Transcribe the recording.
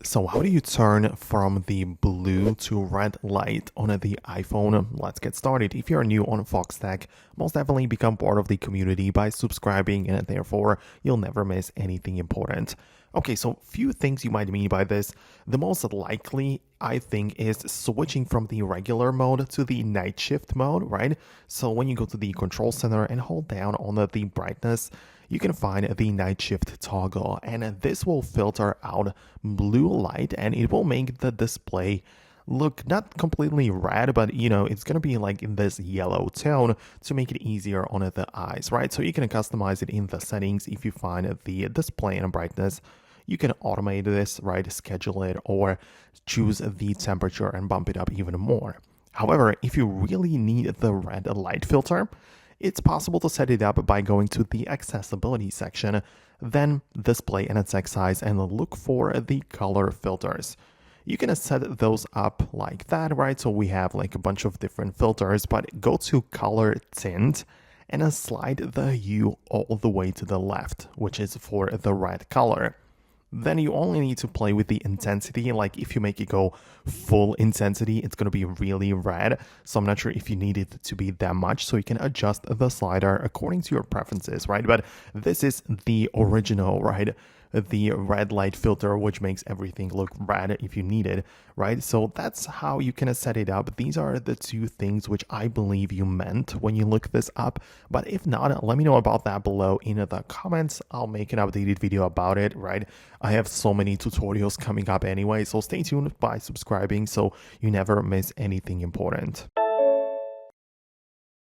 So how do you turn from the blue to red light on the iPhone? Let's get started. If you're new on Foxtecc, most definitely become part of the community by subscribing, and therefore you'll never miss anything important. Okay, so few things you might mean by this. The most likely, I think, is switching from the regular mode to the night shift mode, right? So when you go to the control center and hold down on the brightness, you can find the night shift toggle, and this will filter out blue light and it will make the display look not completely red, but it's going to be like in this yellow tone to make it easier on the eyes, right? So you can customize it in the settings. If you find the display and brightness, you can automate this, right? Schedule it or choose the temperature and bump it up even more. However, if you really need the red light filter, it's possible to set it up by going to the accessibility section, then display and text size, and look for the color filters. You can set those up like that, right? So we have like a bunch of different filters, but go to color tint and slide the hue all the way to the left, which is for the red color. Then you only need to play with the intensity. Like if you make it go full intensity, it's going to be really red. So I'm not sure if you need it to be that much. So you can adjust the slider according to your preferences, right? But this is the original, right? The red light filter, which makes everything look red if you need it, right? So that's how you can set it up. These are the two things which I believe you meant when you look this up. But if not, let me know about that below in the comments. I'll make an updated video about it, right? I have so many tutorials coming up anyway, so stay tuned by subscribing so you never miss anything important.